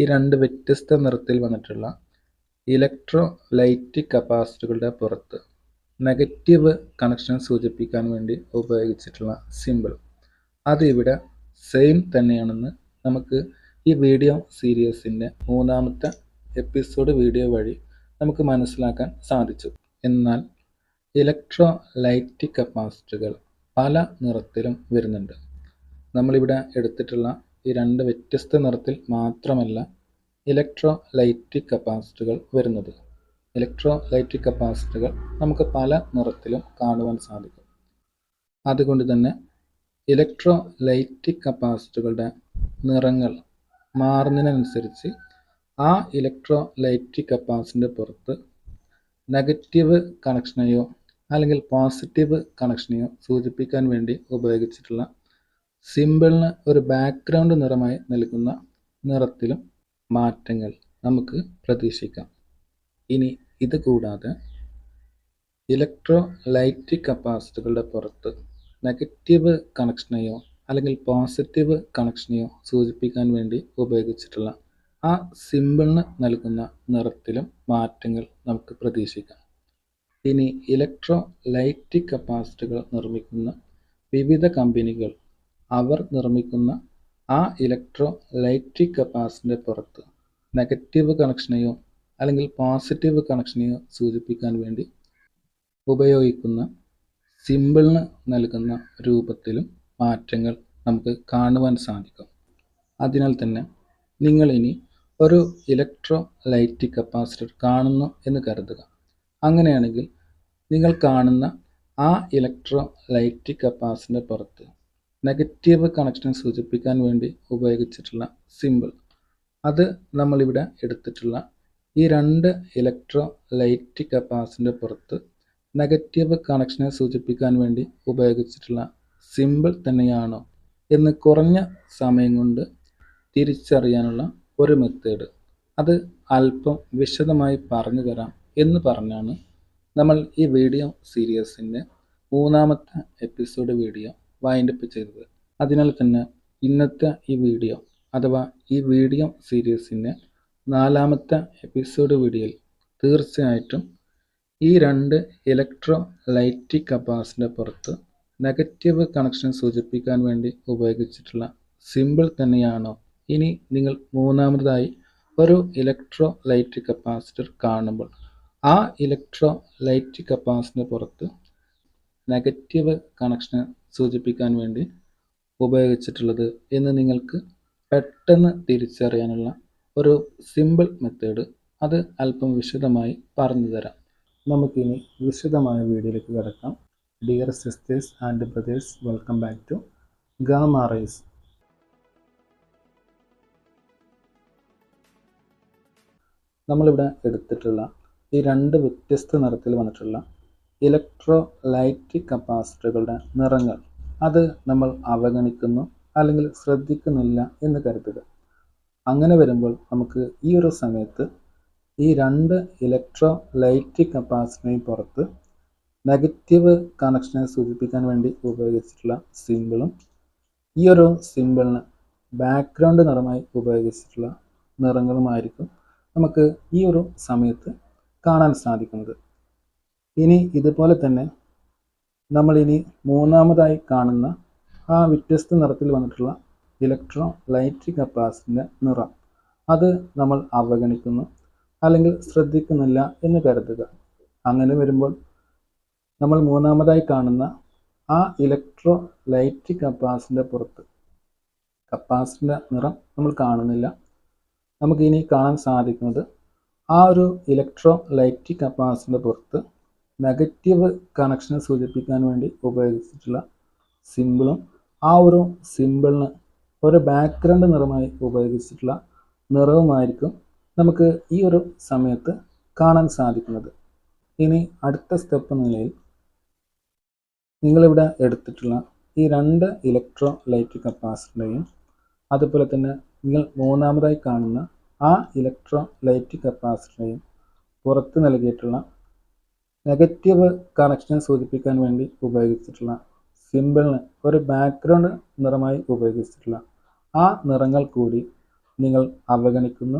ഈ രണ്ട് വ്യത്യസ്ത നിറത്തിൽ വന്നിട്ടുള്ള ഇലക്ട്രോലൈറ്റിക് കപ്പാസിറ്ററുകളുടെ പുറത്ത് നെഗറ്റീവ് കണക്ഷൻ സൂചിപ്പിക്കാൻ വേണ്ടി ഉപയോഗിച്ചിട്ടുള്ള സിമ്പിൾ അത് ഇവിടെ സെയിം തന്നെയാണെന്ന് നമുക്ക് ഈ വീഡിയോ സീരീസിൻ്റെ മൂന്നാമത്തെ എപ്പിസോഡ് വീഡിയോ വഴി നമുക്ക് മനസ്സിലാക്കാൻ സാധിച്ചു. എന്നാൽ ഇലക്ട്രോലൈറ്റിക് കപ്പാസിറ്ററുകൾ പല നിറത്തിലും വരുന്നുണ്ട്. നമ്മളിവിടെ എടുത്തിട്ടുള്ള ഈ രണ്ട് വ്യത്യസ്ത നിറത്തിൽ മാത്രമല്ല ഇലക്ട്രോലൈറ്റിക് കപ്പാസിറ്ററുകൾ വരുന്നത്. ഇലക്ട്രോലൈറ്റിക് കപ്പാസിറ്ററുകൾ നമുക്ക് പല നിറത്തിലും കാണുവാൻ സാധിക്കും. അതുകൊണ്ട് തന്നെ ഇലക്ട്രോലൈറ്റിക് കപ്പാസിറ്ററുകളുടെ നിറങ്ങൾ മാറുന്നതിനനുസരിച്ച് ആ ഇലക്ട്രോലൈറ്റിക് കപ്പാസിറ്ററിൻ്റെ പുറത്ത് നെഗറ്റീവ് കണക്ഷനെയോ അല്ലെങ്കിൽ പോസിറ്റീവ് കണക്ഷനെയോ സൂചിപ്പിക്കാൻ വേണ്ടി ഉപയോഗിച്ചിട്ടുള്ള സിമ്പിളിന് ഒരു ബാക്ക്ഗ്രൗണ്ട് നിറമായി നൽകുന്ന നിറത്തിലും മാറ്റങ്ങൾ നമുക്ക് പ്രതീക്ഷിക്കാം. ഇനി ഇത് കൂടാതെ ഇലക്ട്രോലൈറ്റിക് കപ്പാസിറ്ററുകളുടെ പുറത്ത് നെഗറ്റീവ് കണക്ഷനെയോ അല്ലെങ്കിൽ പോസിറ്റീവ് കണക്ഷനെയോ സൂചിപ്പിക്കാൻ വേണ്ടി ഉപയോഗിച്ചിട്ടുള്ള ആ സിമ്പിളിന് നൽകുന്ന നിറത്തിലും മാറ്റങ്ങൾ നമുക്ക് പ്രതീക്ഷിക്കാം. ഇനി ഇലക്ട്രോലൈറ്റിക് കപ്പാസിറ്ററുകൾ നിർമ്മിക്കുന്ന വിവിധ കമ്പനികൾ അവർ നിർമ്മിക്കുന്ന ആ ഇലക്ട്രോലൈറ്റിക് കപ്പാസിറ്ററിൻ്റെ പുറത്ത് നെഗറ്റീവ് കണക്ഷനെയോ അല്ലെങ്കിൽ പോസിറ്റീവ് കണക്ഷനെയോ സൂചിപ്പിക്കാൻ വേണ്ടി ഉപയോഗിക്കുന്ന സിമ്പിളിന് നൽകുന്ന രൂപത്തിലും മാറ്റങ്ങൾ നമുക്ക് കാണുവാൻ സാധിക്കും. അതിനാൽ തന്നെ നിങ്ങളിനി ഒരു ഇലക്ട്രോലൈറ്റിക് കപ്പാസിറ്റർ കാണുന്നു എന്ന് കരുതുക. അങ്ങനെയാണെങ്കിൽ നിങ്ങൾ കാണുന്ന ആ ഇലക്ട്രോലൈറ്റിക് കപ്പാസിറ്ററിൻ്റെ പുറത്ത് നെഗറ്റീവ് കണക്ഷൻ സൂചിപ്പിക്കാൻ വേണ്ടി ഉപയോഗിച്ചിട്ടുള്ള സിമ്പിൾ അത് നമ്മളിവിടെ എടുത്തിട്ടുള്ള ഈ രണ്ട് ഇലക്ട്രോലൈറ്റിക് കപ്പാസിറ്ററിൻ്റെ പുറത്ത് നെഗറ്റീവ് കണക്ഷനെ സൂചിപ്പിക്കാൻ വേണ്ടി ഉപയോഗിച്ചിട്ടുള്ള സിമ്പിൾ തന്നെയാണോ എന്ന് കുറഞ്ഞ സമയം കൊണ്ട് തിരിച്ചറിയാനുള്ള ഒരു മെത്തേഡ് അത് അല്പം വിശദമായി പറഞ്ഞു തരാം എന്ന് പറഞ്ഞാണ് നമ്മൾ ഈ വീഡിയോ സീരീസിൻ്റെ മൂന്നാമത്തെ എപ്പിസോഡ് വീഡിയോ വൈൻഡപ്പ് ചെയ്തത്. അതിനാൽ തന്നെ ഇന്നത്തെ ഈ വീഡിയോ അഥവാ ഈ വീഡിയോ സീരീസിൻ്റെ നാലാമത്തെ എപ്പിസോഡ് വീഡിയോയിൽ തീർച്ചയായിട്ടും ഈ രണ്ട് ഇലക്ട്രോലൈറ്റിക് കപ്പാസിറ്ററിൻ്റെ പുറത്ത് നെഗറ്റീവ് കണക്ഷൻ സൂചിപ്പിക്കാൻ വേണ്ടി ഉപയോഗിച്ചിട്ടുള്ള സിമ്പിൾ തന്നെയാണോ ഇനി നിങ്ങൾ മൂന്നാമതായി ഒരു ഇലക്ട്രോലൈറ്റിക് കപ്പാസിറ്റർ കാണുമ്പോൾ ആ ഇലക്ട്രോലൈറ്റിക് കപ്പാസിറ്ററിൻ്റെ പുറത്ത് നെഗറ്റീവ് കണക്ഷനെ സൂചിപ്പിക്കാൻ വേണ്ടി ഉപയോഗിച്ചിട്ടുള്ളത് എന്ന് നിങ്ങൾക്ക് പെട്ടെന്ന് തിരിച്ചറിയാനുള്ള ഒരു സിമ്പിൾ മെത്തേഡ് അത് അല്പം വിശദമായി പറഞ്ഞു തരാം. നമുക്കിനി വിശദമായ വീഡിയോയിലേക്ക് കിടക്കാം. Dear sisters and brothers, welcome back to gamma race. നമ്മളിവിടെ എടുത്തിട്ടുള്ള ഈ രണ്ട് വ്യത്യസ്ത നിറത്തിൽ വന്നിട്ടുള്ള ഇലക്ട്രോലൈറ്റിക് കപ്പാസിറ്ററുകളുടെ നിറങ്ങൾ അത് നമ്മൾ അവഗണിക്കുന്നു അല്ലെങ്കിൽ ശ്രദ്ധിക്കുന്നില്ല എന്ന് കരുതുക. അങ്ങനെ വരുമ്പോൾ നമുക്ക് ഈ ഒരു സമയത്ത് ഈ രണ്ട് ഇലക്ട്രോലൈറ്റിക് കപ്പാസിറ്ററിന് പുറത്ത് നെഗറ്റീവ് കണക്ഷനെ സൂചിപ്പിക്കാൻ വേണ്ടി ഉപയോഗിച്ചിട്ടുള്ള സിമ്പിളും ഈ ഒരു സിമ്പിളിന് ബാക്ക്ഗ്രൗണ്ട് നിറമായി ഉപയോഗിച്ചിട്ടുള്ള നിറങ്ങളുമായിരിക്കും നമുക്ക് ഈ ഒരു സമയത്ത് കാണാൻ സാധിക്കുന്നത്. ഇനി ഇതുപോലെ തന്നെ നമ്മളിനി മൂന്നാമതായി കാണുന്ന ആ വ്യത്യസ്ത നിറത്തിൽ വന്നിട്ടുള്ള ഇലക്ട്രോലൈറ്റിക് കപ്പാസിറ്ററിൻ്റെ നിറം അത് നമ്മൾ അവഗണിക്കുന്നു അല്ലെങ്കിൽ ശ്രദ്ധിക്കുന്നില്ല എന്ന് കരുതുക. അങ്ങനെ വരുമ്പോൾ നമ്മൾ മൂന്നാമതായി കാണുന്ന ആ ഇലക്ട്രോലൈറ്റിക് കപ്പാസിറ്ററിൻ്റെ പുറത്ത് കപ്പാസിറ്ററിൻ്റെ നിറം നമ്മൾ കാണുന്നില്ല. നമുക്കിനി കാണാൻ സാധിക്കുന്നത് ആ ഒരു ഇലക്ട്രോലൈറ്റിക് കപ്പാസിറ്ററിൻ്റെ പുറത്ത് നെഗറ്റീവ് കണക്ഷനെ സൂചിപ്പിക്കാൻ വേണ്ടി ഉപയോഗിച്ചിട്ടുള്ള സിമ്പിളും ആ ഒരു സിമ്പിളിന് ഒരു ബാക്ക്ഗ്രൗണ്ട് നിറമായി ഉപയോഗിച്ചിട്ടുള്ള നിറവുമായിരിക്കും നമുക്ക് ഈ ഒരു സമയത്ത് കാണാൻ സാധിക്കുന്നത്. ഇനി അടുത്ത സ്റ്റെപ്പ് എന്ന നിലയിൽ നിങ്ങളിവിടെ എടുത്തിട്ടുള്ള ഈ രണ്ട് ഇലക്ട്രോലൈറ്റിക് കപ്പാസിറ്ററിൻ്റെയും അതുപോലെ തന്നെ നിങ്ങൾ മൂന്നാമതായി കാണുന്ന ആ ഇലക്ട്രോലൈറ്റിക് കപ്പാസിറ്ററിൻ്റെയും പുറത്ത് നൽകിയിട്ടുള്ള നെഗറ്റീവ് കണക്ഷൻ സൂചിപ്പിക്കാൻ വേണ്ടി ഉപയോഗിച്ചിട്ടുള്ള സിമ്പിളിന് ഒരു ബാക്ക്ഗ്രൗണ്ട് നിറമായി ഉപയോഗിച്ചിട്ടുള്ള ആ നിറങ്ങൾ കൂടി നിങ്ങൾ അവഗണിക്കുന്നു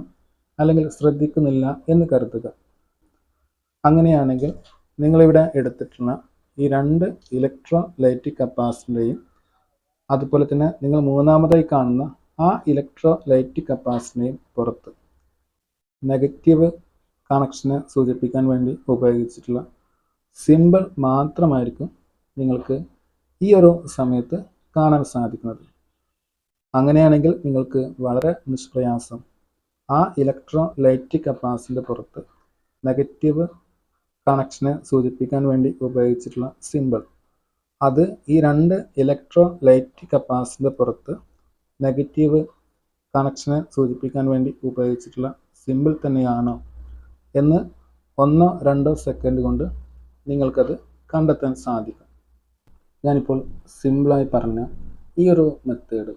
അല്ലെങ്കിൽ ശ്രദ്ധിക്കുന്നില്ല എന്ന് കരുതുക. അങ്ങനെയാണെങ്കിൽ നിങ്ങളിവിടെ എടുത്തിട്ടുള്ള ഈ രണ്ട് ഇലക്ട്രോലൈറ്റിക് കപ്പാസിറ്ററിൻ്റെയും അതുപോലെ തന്നെ നിങ്ങൾ മൂന്നാമതായി കാണുന്ന ആ ഇലക്ട്രോലൈറ്റിക് കപ്പാസിറ്ററിൻ്റെയും പുറത്ത് നെഗറ്റീവ് കണക്ഷനെ സൂചിപ്പിക്കാൻ വേണ്ടി ഉപയോഗിച്ചിട്ടുള്ള സിമ്പിൾ മാത്രമായിരിക്കും നിങ്ങൾക്ക് ഈ ഒരു സമയത്ത് കാണാൻ സാധിക്കുന്നത്. അങ്ങനെയാണെങ്കിൽ നിങ്ങൾക്ക് വളരെ നിഷ്പ്രയാസം ആ ഇലക്ട്രോലൈറ്റിക് കപ്പാസിറ്ററിൻ്റെ പുറത്ത് നെഗറ്റീവ് കണക്ഷനെ സൂചിപ്പിക്കാൻ വേണ്ടി ഉപയോഗിച്ചിട്ടുള്ള സിമ്പിൾ അത് ഈ രണ്ട് ഇലക്ട്രോലൈറ്റിക് കപ്പാസിറ്ററിൻ്റെ പുറത്ത് നെഗറ്റീവ് കണക്ഷനെ സൂചിപ്പിക്കാൻ വേണ്ടി ഉപയോഗിച്ചിട്ടുള്ള സിമ്പിൾ തന്നെയാണോ എന്ന് 1-2 സെക്കൻഡ് കൊണ്ട് നിങ്ങൾക്കത് കണ്ടെത്താൻ സാധിക്കും. ഞാനിപ്പോൾ സിമ്പിളായി പറഞ്ഞ ഈ ഒരു മെത്തേഡ്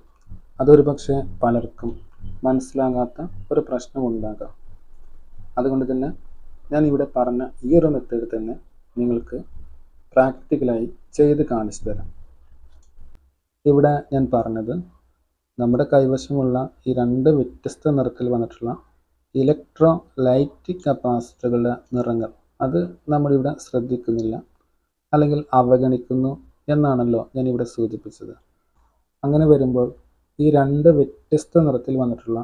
അതൊരു പക്ഷേ പലർക്കും മനസ്സിലാകാത്ത ഒരു പ്രശ്നമുണ്ടാകാം. അതുകൊണ്ട് തന്നെ ഞാനിവിടെ പറഞ്ഞ ഈ ഒരു മെത്തേഡ് തന്നെ നിങ്ങൾക്ക് പ്രാക്ടിക്കലായി ചെയ്ത് കാണിച്ചു തരാം. ഇവിടെ ഞാൻ പറഞ്ഞത് നമ്മുടെ കൈവശമുള്ള ഈ രണ്ട് വ്യത്യസ്ത നിറത്തിൽ വന്നിട്ടുള്ള ഇലക്ട്രോലൈറ്റിക് കപ്പാസിറ്ററുകളുടെ നിറങ്ങൾ അത് നമ്മളിവിടെ ശ്രദ്ധിക്കുന്നില്ല അല്ലെങ്കിൽ അവഗണിക്കുന്നു എന്നാണല്ലോ ഞാനിവിടെ സൂചിപ്പിച്ചത്. അങ്ങനെ വരുമ്പോൾ ഈ രണ്ട് വ്യത്യസ്ത നിറത്തിൽ വന്നിട്ടുള്ള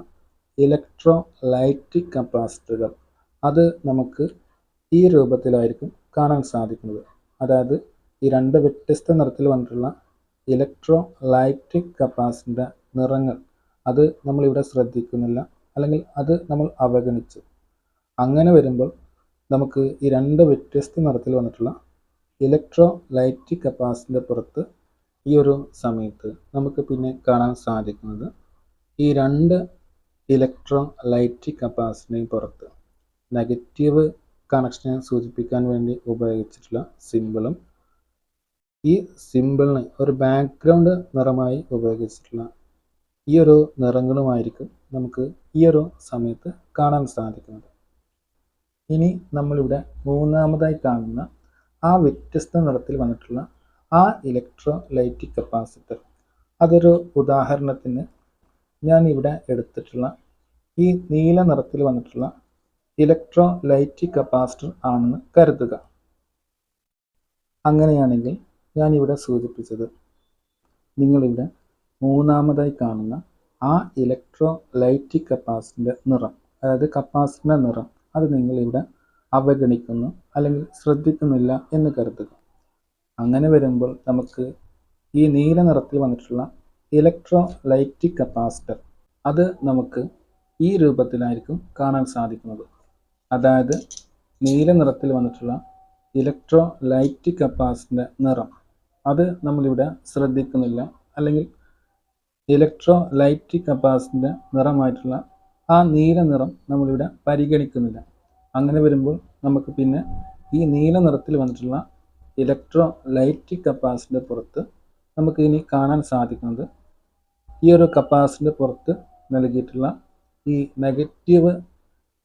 ഇലക്ട്രോലൈറ്റിക് കപ്പാസിറ്ററുകൾ അത് നമുക്ക് ഈ രൂപത്തിലായിരിക്കും കാണാൻ സാധിക്കുന്നത്. അതായത് ഈ രണ്ട് വ്യത്യസ്ത നിറത്തിൽ വന്നിട്ടുള്ള ഇലക്ട്രോലൈറ്റിക് കപ്പാസിറ്ററിൻ്റെ നിറങ്ങൾ അത് നമ്മളിവിടെ ശ്രദ്ധിക്കുന്നില്ല അല്ലെങ്കിൽ അത് നമ്മൾ അവഗണിച്ചു. അങ്ങനെ വരുമ്പോൾ നമുക്ക് ഈ രണ്ട് വ്യത്യസ്ത നിറത്തിൽ വന്നിട്ടുള്ള ഇലക്ട്രോലൈറ്റിക് കപ്പാസിറ്ററിൻ്റെ പുറത്ത് ഈ ഒരു സമയത്ത് നമുക്ക് പിന്നെ കാണാൻ സാധിക്കുന്നത് ഈ രണ്ട് ഇലക്ട്രോലൈറ്റിക് കപ്പാസിറ്ററിൻ്റെയും പുറത്ത് നെഗറ്റീവ് കണക്ഷനെ സൂചിപ്പിക്കാൻ വേണ്ടി ഉപയോഗിച്ചിട്ടുള്ള സിമ്പിളും ഈ സിമ്പിളിന് ഒരു ബാക്ക്ഗ്രൗണ്ട് നിറമായി ഉപയോഗിച്ചിട്ടുള്ള ഈ ഒരു നിറങ്ങളുമായിരിക്കും നമുക്ക് ഈ ഒരു സമയത്ത് കാണാൻ സാധിക്കുന്നത്. ഇനി നമ്മളിവിടെ മൂന്നാമതായി കാണുന്ന ആ വ്യത്യസ്ത നിറത്തിൽ വന്നിട്ടുള്ള ആ ഇലക്ട്രോലൈറ്റിക് കപ്പാസിറ്റർ അതൊരു ഉദാഹരണത്തിന് ഞാൻ ഇവിടെ എടുത്തിട്ടുള്ള ഈ നീല നിറത്തിൽ വന്നിട്ടുള്ള ഇലക്ട്രോലൈറ്റിക് കപ്പാസിറ്റർ ആണെന്ന് കരുതുക. അങ്ങനെയാണെങ്കിൽ ഞാനിവിടെ സൂചിപ്പിച്ചത് നിങ്ങളിവിടെ മൂന്നാമതായി കാണുന്ന ആ ഇലക്ട്രോലൈറ്റിക് കപ്പാസിറ്ററിൻ്റെ നിറം അതായത് കപ്പാസിറ്ററിൻ്റെ നിറം അത് നിങ്ങളിവിടെ അവഗണിക്കുന്നു അല്ലെങ്കിൽ ശ്രദ്ധിക്കുന്നില്ല എന്ന് കരുതുക. അങ്ങനെ വരുമ്പോൾ നമുക്ക് ഈ നീല നിറത്തിൽ വന്നിട്ടുള്ള ഇലക്ട്രോലൈറ്റിക് കപ്പാസിറ്റർ അത് നമുക്ക് ഈ രൂപത്തിലായിരിക്കും കാണാൻ സാധിക്കുന്നത്. അതായത് നീല നിറത്തിൽ വന്നിട്ടുള്ള ഇലക്ട്രോലൈറ്റിക് കപ്പാസിറ്ററിൻ്റെ നിറം അത് നമ്മളിവിടെ ശ്രദ്ധിക്കുന്നില്ല അല്ലെങ്കിൽ ഇലക്ട്രോലൈറ്റിക് കപ്പാസിറ്ററിൻ്റെ നിറമായിട്ടുള്ള ആ നീല നിറം നമ്മളിവിടെ പരിഗണിക്കുന്നില്ല. അങ്ങനെ വരുമ്പോൾ നമുക്ക് പിന്നെ ഈ നീല നിറത്തിൽ വന്നിട്ടുള്ള ഇലക്ട്രോലൈറ്റിക് കപ്പാസിറ്ററിൻ്റെ പുറത്ത് നമുക്ക് ഇനി കാണാൻ സാധിക്കുന്നത് ഈ ഒരു കപ്പാസിറ്ററിൻ്റെ പുറത്ത് നൽകിയിട്ടുള്ള ഈ നെഗറ്റീവ്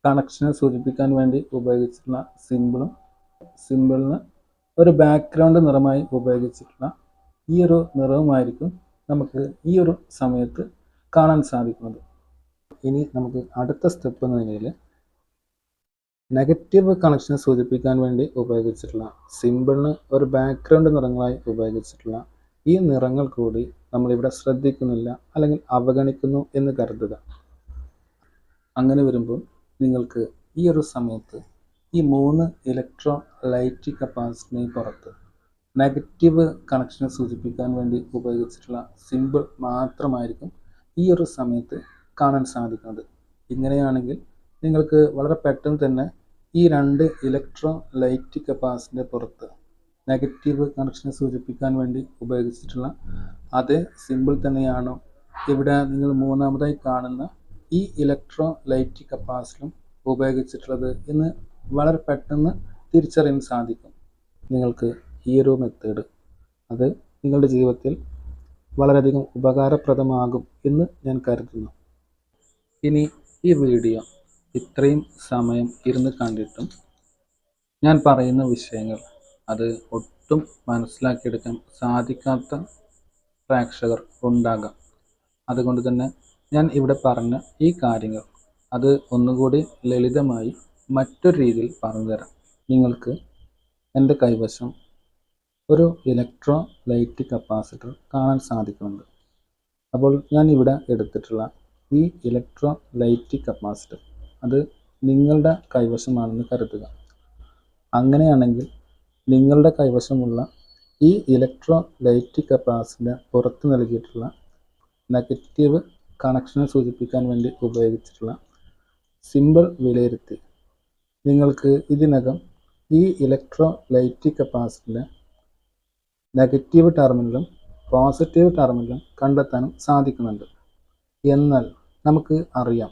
കണക്ഷനെ സൂചിപ്പിക്കാൻ വേണ്ടി ഉപയോഗിച്ചിട്ടുള്ള സിമ്പിളിന് ഒരു ബാക്ക്ഗ്രൗണ്ട് നിറമായി ഉപയോഗിച്ചിട്ടുള്ള ഈ ഒരു നിറവുമായിരിക്കും നമുക്ക് ഈ ഒരു സമയത്ത് കാണാൻ സാധിക്കുന്നത്. ഇനി നമുക്ക് അടുത്ത സ്റ്റെപ്പ് എന്ന നിലയിൽ നെഗറ്റീവ് കണക്ഷനെ സൂചിപ്പിക്കാൻ വേണ്ടി ഉപയോഗിച്ചിട്ടുള്ള സിമ്പിളിന് ഒരു ബാക്ക്ഗ്രൗണ്ട് നിറങ്ങളായി ഉപയോഗിച്ചിട്ടുള്ള ഈ നിറങ്ങൾ കൂടി നമ്മളിവിടെ ശ്രദ്ധിക്കുന്നില്ല അല്ലെങ്കിൽ അവഗണിക്കുന്നു എന്ന് കരുതുക. അങ്ങനെ വരുമ്പോൾ നിങ്ങൾക്ക് ഈ ഒരു സമയത്ത് ഈ 3 ഇലക്ട്രോലൈറ്റിക് കപ്പാസിറ്ററിന് പുറത്ത് നെഗറ്റീവ് കണക്ഷനെ സൂചിപ്പിക്കാൻ വേണ്ടി ഉപയോഗിച്ചിട്ടുള്ള സിമ്പിൾ മാത്രമായിരിക്കും ഈ ഒരു സമയത്ത് കാണാൻ സാധിക്കുന്നത്. ഇങ്ങനെയാണെങ്കിൽ നിങ്ങൾക്ക് വളരെ പെട്ടെന്ന് തന്നെ ഈ 2 ഇലക്ട്രോലൈറ്റിക് കപ്പാസിറ്ററിൻ്റെ പുറത്ത് നെഗറ്റീവ് കണക്ഷനെ സൂചിപ്പിക്കാൻ വേണ്ടി ഉപയോഗിച്ചിട്ടുള്ള അതേ സിമ്പിൾ തന്നെയാണോ ഇവിടെ നിങ്ങൾ മൂന്നാമതായി കാണുന്ന ഈ ഇലക്ട്രോലൈറ്റിക് കപ്പാസിറ്ററും ഉപയോഗിച്ചിട്ടുള്ളത് എന്ന് വളരെ പെട്ടെന്ന് തിരിച്ചറിയാൻ സാധിക്കും. നിങ്ങൾക്ക് ഈ ഒരു മെത്തേഡ് അത് നിങ്ങളുടെ ജീവിതത്തിൽ വളരെയധികം ഉപകാരപ്രദമാകും എന്ന് ഞാൻ കരുതുന്നു. ഇനി ഈ വീഡിയോ ഇത്രയും സമയം ഇരുന്ന് കണ്ടിട്ടും ഞാൻ പറയുന്ന വിഷയങ്ങൾ അത് ഒട്ടും മനസ്സിലാക്കിയെടുക്കാൻ സാധിക്കാത്ത പ്രേക്ഷകർ ഉണ്ടാകാം. അതുകൊണ്ട് തന്നെ ഞാൻ ഇവിടെ പറഞ്ഞ ഈ കാര്യങ്ങൾ അത് ഒന്നുകൂടി ലളിതമായി മറ്റൊരു രീതിയിൽ പറഞ്ഞു തരാം. നിങ്ങൾക്ക് എൻ്റെ കൈവശം ഒരു ഇലക്ട്രോലൈറ്റിക് കപ്പാസിറ്റർ കാണാൻ സാധിക്കുന്നുണ്ട്. അപ്പോൾ ഞാൻ ഇവിടെ എടുത്തിട്ടുള്ള ഈ ഇലക്ട്രോലൈറ്റിക് കപ്പാസിറ്റർ അത് നിങ്ങളുടെ കൈവശമാണെന്ന് കരുതുക. അങ്ങനെയാണെങ്കിൽ നിങ്ങളുടെ കൈവശമുള്ള ഈ ഇലക്ട്രോലൈറ്റിക് കപ്പാസിറ്ററിൻ്റെ പുറത്ത് നൽകിയിട്ടുള്ള നെഗറ്റീവ് കണക്ഷനെ സൂചിപ്പിക്കാൻ വേണ്ടി ഉപയോഗിച്ചിട്ടുള്ള സിമ്പിൾ വിലയിരുത്തി നിങ്ങൾക്ക് ഇതിനകം ഈ ഇലക്ട്രോലൈറ്റിക് കപ്പാസിറ്ററിൻ്റെ നെഗറ്റീവ് ടെർമിനലും പോസിറ്റീവ് ടെർമിനലും കണ്ടെത്താനും സാധിക്കുന്നുണ്ട്. എന്നാൽ നമുക്ക് അറിയാം,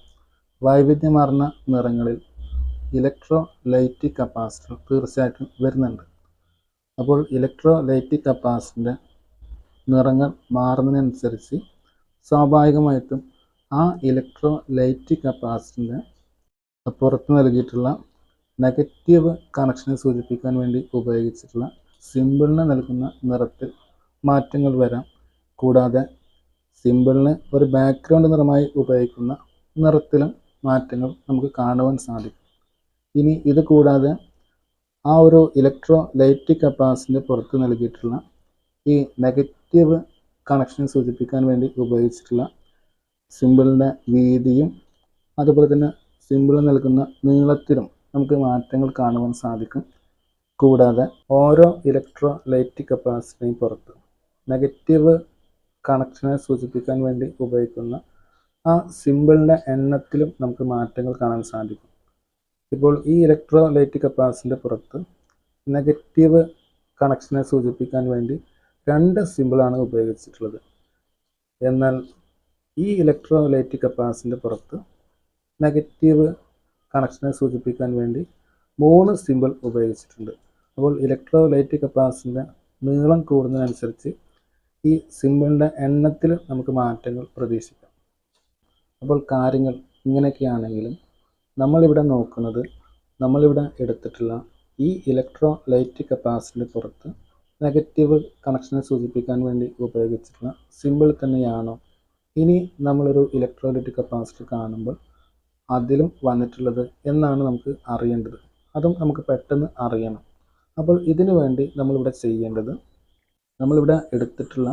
വൈവിധ്യമാർന്ന നിറങ്ങളിൽ ഇലക്ട്രോലൈറ്റിക് കപ്പാസിറ്റർ തീർച്ചയായിട്ടും വരുന്നുണ്ട്. അപ്പോൾ ഇലക്ട്രോലൈറ്റിക് കപ്പാസിറ്ററിൻ്റെ നിറങ്ങൾ മാറുന്നതിനനുസരിച്ച് സ്വാഭാവികമായിട്ടും ആ ഇലക്ട്രോലൈറ്റിക് കപ്പാസിറ്ററിൻ്റെ പുറത്ത് നൽകിയിട്ടുള്ള നെഗറ്റീവ് കണക്ഷനെ സൂചിപ്പിക്കാൻ വേണ്ടി ഉപയോഗിച്ചിട്ടുള്ള സിമ്പിളിന് നൽകുന്ന നിറത്തിൽ മാറ്റങ്ങൾ വരാം. കൂടാതെ സിമ്പിളിന് ഒരു ബാക്ക്ഗ്രൗണ്ട് നിറമായി ഉപയോഗിക്കുന്ന നിറത്തിലും മാറ്റങ്ങൾ നമുക്ക് കാണുവാൻ സാധിക്കും. ഇനി ഇത് കൂടാതെ ആ ഒരു ഇലക്ട്രോലൈറ്റിക് കപ്പാസിറ്ററിൻ്റെ പുറത്ത് നൽകിയിട്ടുള്ള ഈ നെഗറ്റീവ് കണക്ഷൻ സൂചിപ്പിക്കാൻ വേണ്ടി ഉപയോഗിച്ചിട്ടുള്ള സിമ്പിളിൻ്റെ വീതിയും അതുപോലെ തന്നെ സിമ്പിൾ നൽകുന്ന നീളത്തിലും നമുക്ക് മാറ്റങ്ങൾ കാണുവാൻ സാധിക്കും. കൂടാതെ ഓരോ ഇലക്ട്രോലൈറ്റിക് കപ്പാസിറ്ററിന് പുറത്ത് നെഗറ്റീവ് കണക്ഷനെ സൂചിപ്പിക്കാൻ വേണ്ടി ഉപയോഗിക്കുന്ന ആ സിമ്പിളിൻ്റെ എണ്ണത്തിലും നമുക്ക് മാറ്റങ്ങൾ കാണാൻ സാധിക്കും. ഇപ്പോൾ ഈ ഇലക്ട്രോലൈറ്റിക് കപ്പാസിറ്ററിൻ്റെ പുറത്ത് നെഗറ്റീവ് കണക്ഷനെ സൂചിപ്പിക്കാൻ വേണ്ടി 2 സിമ്പിളാണ് ഉപയോഗിച്ചിട്ടുള്ളത്. എന്നാൽ ഈ ഇലക്ട്രോലൈറ്റിക് കപ്പാസിറ്ററിൻ്റെ പുറത്ത് നെഗറ്റീവ് കണക്ഷനെ സൂചിപ്പിക്കാൻ വേണ്ടി 3 സിമ്പിൾ ഉപയോഗിച്ചിട്ടുണ്ട്. അപ്പോൾ ഇലക്ട്രോലൈറ്റിക് കപ്പാസിറ്ററിൻ്റെ നീളം കൂടുന്നതിനനുസരിച്ച് ഈ സിമ്പിളിൻ്റെ എണ്ണത്തിൽ നമുക്ക് മാറ്റങ്ങൾ പ്രതീക്ഷിക്കാം. അപ്പോൾ കാര്യങ്ങൾ ഇങ്ങനെയൊക്കെയാണെങ്കിലും നമ്മളിവിടെ എടുത്തിട്ടുള്ള ഈ ഇലക്ട്രോലൈറ്റിക് കപ്പാസിറ്ററിൻ്റെ പുറത്ത് നെഗറ്റീവ് കണക്ഷനെ സൂചിപ്പിക്കാൻ വേണ്ടി ഉപയോഗിച്ചിട്ടുള്ള സിമ്പിൾ തന്നെയാണോ ഇനി നമ്മളൊരു ഇലക്ട്രോലൈറ്റിക് കപ്പാസിറ്റർ കാണുമ്പോൾ അതിലും വന്നിട്ടുള്ളത് എന്നാണ് നമുക്ക് അറിയേണ്ടത്. അതും നമുക്ക് പെട്ടെന്ന് അറിയണം. അപ്പോൾ ഇതിനു വേണ്ടി നമ്മളിവിടെ ചെയ്യേണ്ടത്, നമ്മളിവിടെ എടുത്തിട്ടുള്ള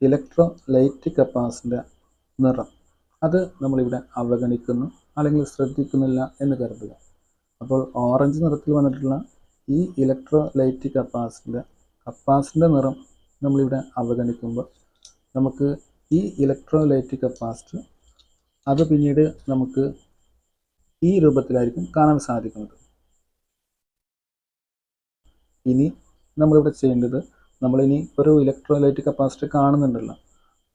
ഇലക്ട്രോലൈറ്റിക് കപ്പാസിറ്ററിൻ്റെ നിറം അത് നമ്മളിവിടെ അവഗണിക്കുന്നു അല്ലെങ്കിൽ ശ്രദ്ധിക്കുന്നില്ല എന്ന് കരുതുക. അപ്പോൾ ഓറഞ്ച് നിറത്തിൽ വന്നിട്ടുള്ള ഈ ഇലക്ട്രോലൈറ്റിക് കപ്പാസിറ്ററിൻ്റെ നിറം നമ്മളിവിടെ അവഗണിക്കുമ്പോൾ നമുക്ക് ഈ ഇലക്ട്രോലൈറ്റിക് കപ്പാസിറ്റർ അത് പിന്നീട് നമുക്ക് ഈ രൂപത്തിലായിരിക്കും കാണാൻ സാധിക്കുന്നത്. ഇനി നമ്മളിവിടെ ചെയ്യേണ്ടത്, നമ്മളിനി ഒരു ഇലക്ട്രോലൈറ്റിക് കപ്പാസിറ്റർ കാണുന്നുണ്ടല്ലോ,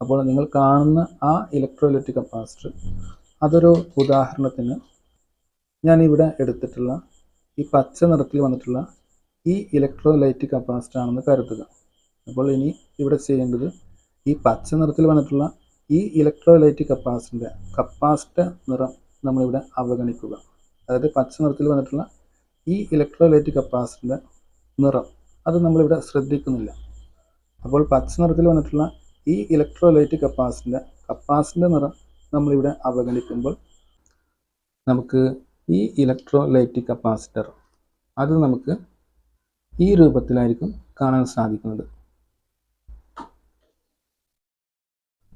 അപ്പോൾ നിങ്ങൾ കാണുന്ന ആ ഇലക്ട്രോലൈറ്റിക് കപ്പാസിറ്റർ അതൊരു ഉദാഹരണത്തിന് ഞാനിവിടെ എടുത്തിട്ടുള്ള ഈ പച്ച നിറത്തിൽ വന്നിട്ടുള്ള ഈ ഇലക്ട്രോലൈറ്റിക് കപ്പാസിറ്റർ ആണെന്ന് കരുതുക. അപ്പോൾ ഇനി ഇവിടെ ചെയ്യേണ്ടത്, ഈ പച്ച നിറത്തിൽ വന്നിട്ടുള്ള ഈ ഇലക്ട്രോലൈറ്റിക് കപ്പാസിറ്റർ നിറം നമ്മളിവിടെ അവഗണിക്കുക. അതായത് പച്ച നിറത്തിൽ വന്നിട്ടുള്ള ഈ ഇലക്ട്രോലൈറ്റിക് കപ്പാസിറ്ററിൻ്റെ നിറം അത് നമ്മളിവിടെ ശ്രദ്ധിക്കുന്നില്ല. അപ്പോൾ പച്ച നിറത്തിൽ വന്നിട്ടുള്ള ഈ ഇലക്ട്രോലൈറ്റിക് കപ്പാസിറ്ററിൻ്റെ നിറം നമ്മളിവിടെ അവഗണിക്കുമ്പോൾ നമുക്ക് ഈ ഇലക്ട്രോലൈറ്റിക് കപ്പാസിറ്റർ അത് നമുക്ക് ഈ രൂപത്തിലായിരിക്കും കാണാൻ സാധിക്കുന്നത്.